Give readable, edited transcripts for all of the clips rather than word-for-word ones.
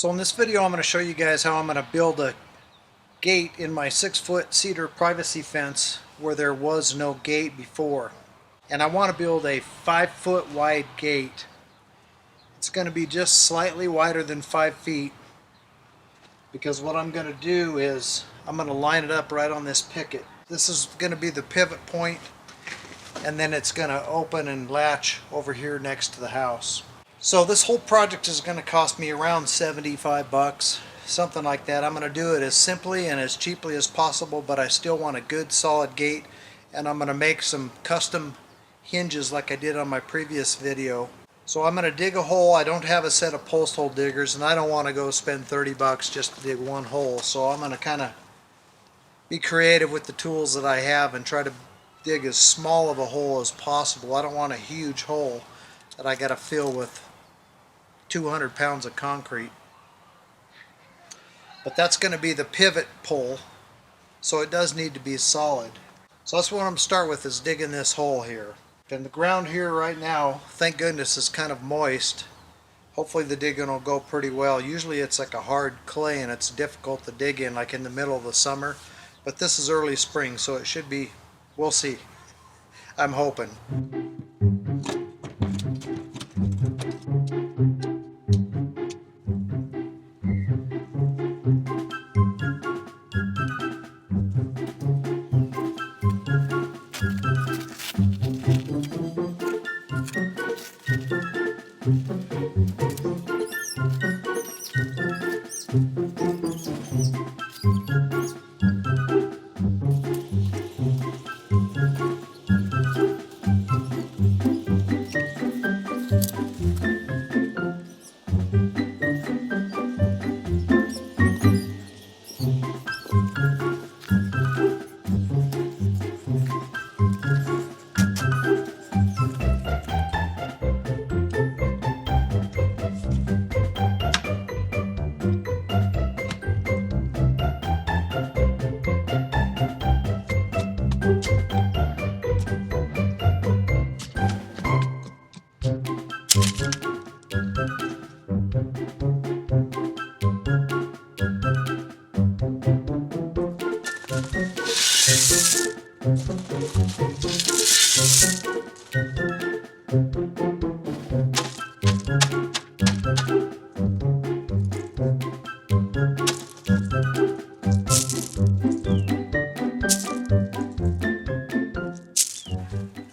So in this video I'm going to show you guys how I'm going to build a gate in my 6-foot cedar privacy fence where there was no gate before. And I want to build a 5-foot wide gate. It's going to be just slightly wider than 5 feet because what I'm going to do is I'm going to line it up right on this picket. This is going to be the pivot point, and then it's going to open and latch over here next to the house. So this whole project is going to cost me around 75 bucks, something like that. I'm going to do it as simply and as cheaply as possible, but I still want a good solid gate, and I'm going to make some custom hinges like I did on my previous video. So I'm going to dig a hole. I don't have a set of post hole diggers, and I don't want to go spend 30 bucks just to dig one hole. So I'm going to kind of be creative with the tools that I have and try to dig as small of a hole as possible. I don't want a huge hole that I got to fill with 200 pounds of concrete. But that's going to be the pivot pole, so it does need to be solid. So that's what I'm going to start with, is digging this hole here. And the ground here right now, thank goodness, is kind of moist. Hopefully the digging will go pretty well. Usually it's like a hard clay and it's difficult to dig in, like in the middle of the summer. But this is early spring, so it should be, we'll see. I'm hoping.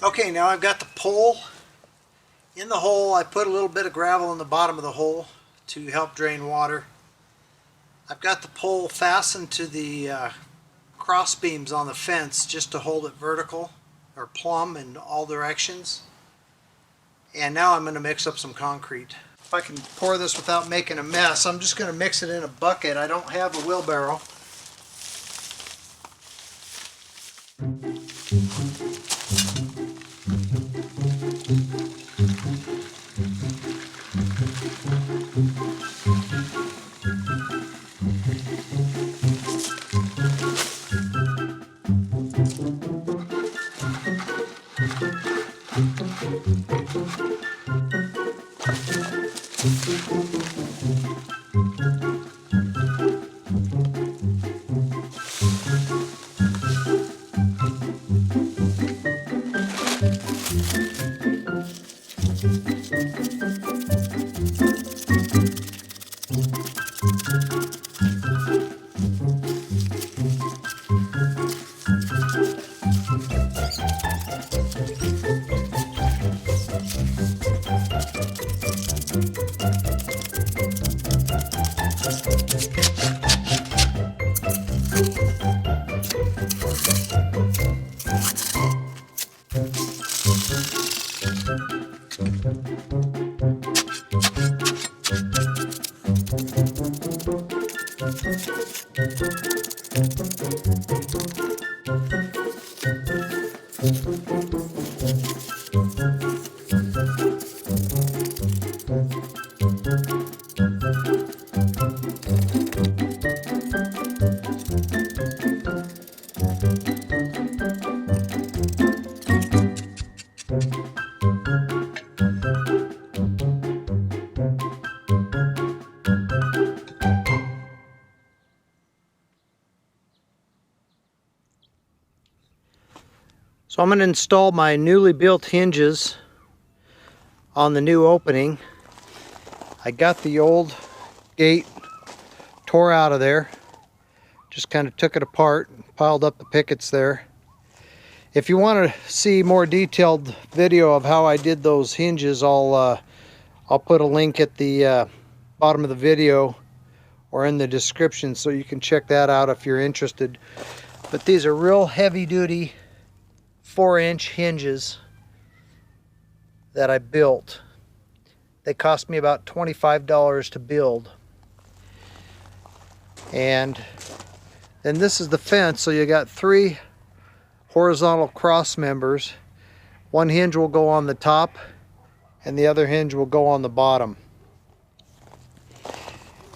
Okay, now I've got the pole in the hole. I put a little bit of gravel in the bottom of the hole to help drain water. I've got the pole fastened to the cross beams on the fence just to hold it vertical or plumb in all directions. And now I'm going to mix up some concrete. If I can pour this without making a mess, I'm just going to mix it in a bucket. I don't have a wheelbarrow. So I'm going to install my newly built hinges on the new opening. I got the old gate tore out of there. Just kind of took it apart, piled up the pickets there. If you want to see more detailed video of how I did those hinges, I'll put a link at the bottom of the video or in the description so you can check that out if you're interested. But these are real heavy duty 4-inch hinges that I built. They cost me about $25 to build. And then this is the fence, so you got 3 horizontal cross members. One hinge will go on the top and the other hinge will go on the bottom.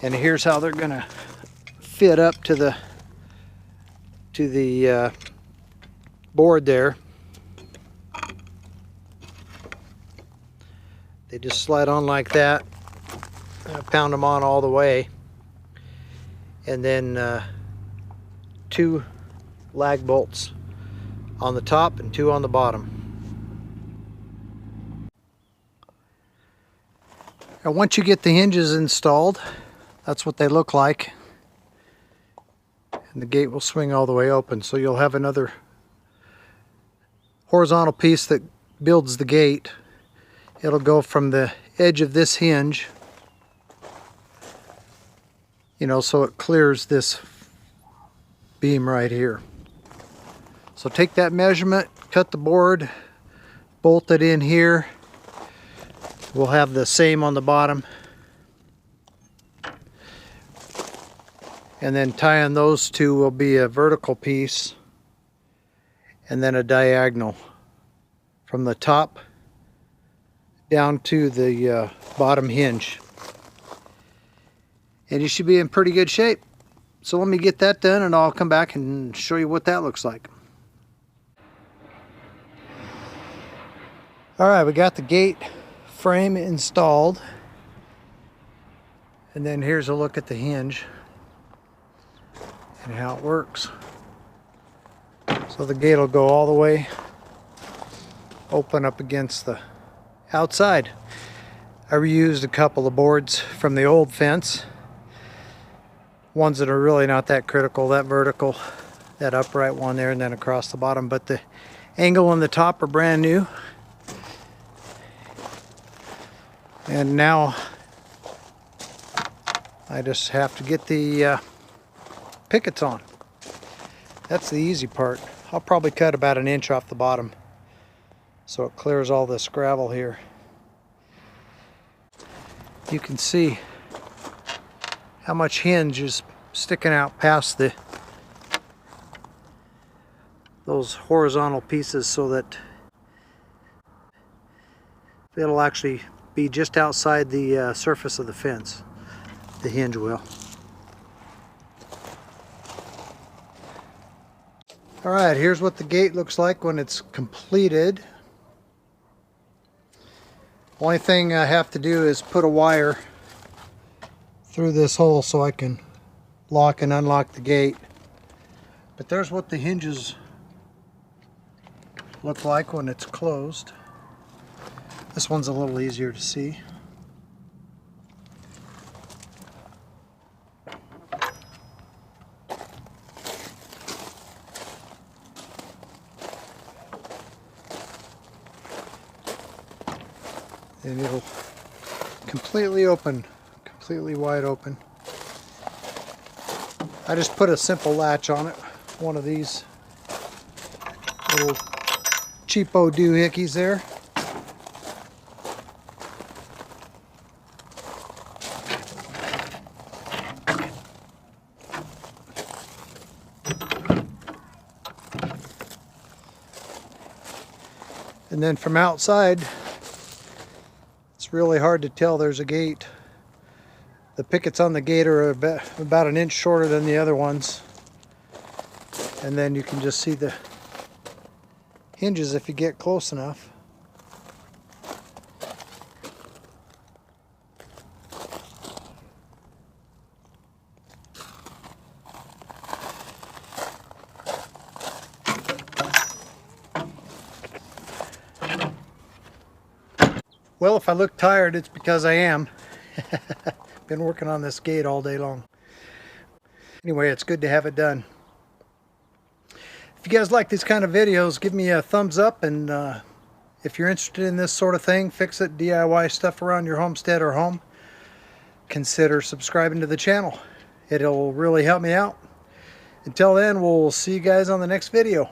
And here's how they're gonna fit up to the board there. They just slide on like that. I pound them on all the way. And then 2 lag bolts on the top and 2 on the bottom. And once you get the hinges installed, that's what they look like. And the gate will swing all the way open. So you'll have another horizontal piece that builds the gate. It'll go from the edge of this hinge, you know, so it clears this beam right here. So take that measurement, cut the board, bolt it in here. We'll have the same on the bottom. And then tying those two will be a vertical piece and then a diagonal from the top down to the bottom hinge. And you should be in pretty good shape. So let me get that done and I'll come back and show you what that looks like. Alright, we got the gate frame installed. And then here's a look at the hinge and how it works. So the gate will go all the way open up against the outside. I reused a couple of boards from the old fence. Ones that are really not that critical, that vertical, that upright one there, and then across the bottom. But the angle on the top are brand new. And now I just have to get the pickets on. That's the easy part. I'll probably cut about 1 inch off the bottom so it clears all this gravel here. You can see how much hinge is sticking out past those horizontal pieces, so that it'll actually be just outside the surface of the fence. The hinge will. Alright, here's what the gate looks like when it's completed. Only thing I have to do is put a wire through this hole so I can lock and unlock the gate. But there's what the hinges look like when it's closed. This one's a little easier to see. And it'll completely open, completely wide open. I just put a simple latch on it, one of these little cheapo doohickeys there. And then from outside, it's really hard to tell there's a gate. The pickets on the gate are about 1 inch shorter than the other ones. And then you can just see the hinges if you get close enough. Well, if I look tired, it's because I am. Been working on this gate all day long. Anyway, it's good to have it done. If you guys like these kind of videos, give me a thumbs up, and if you're interested in this sort of thing, fix it, DIY stuff around your homestead or home, consider subscribing to the channel. It'll really help me out. Until then, we'll see you guys on the next video.